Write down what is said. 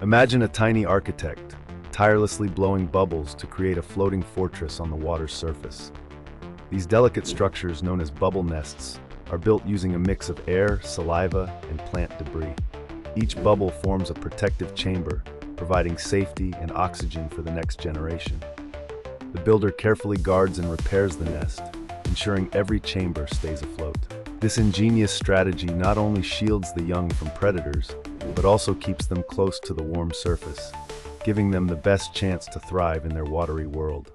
Imagine a tiny architect, tirelessly blowing bubbles to create a floating fortress on the water's surface. These delicate structures, known as bubble nests, are built using a mix of air, saliva, and plant debris. Each bubble forms a protective chamber, providing safety and oxygen for the next generation. The builder carefully guards and repairs the nest, ensuring every chamber stays afloat. This ingenious strategy not only shields the young from predators, but also keeps them close to the warm surface, giving them the best chance to thrive in their watery world.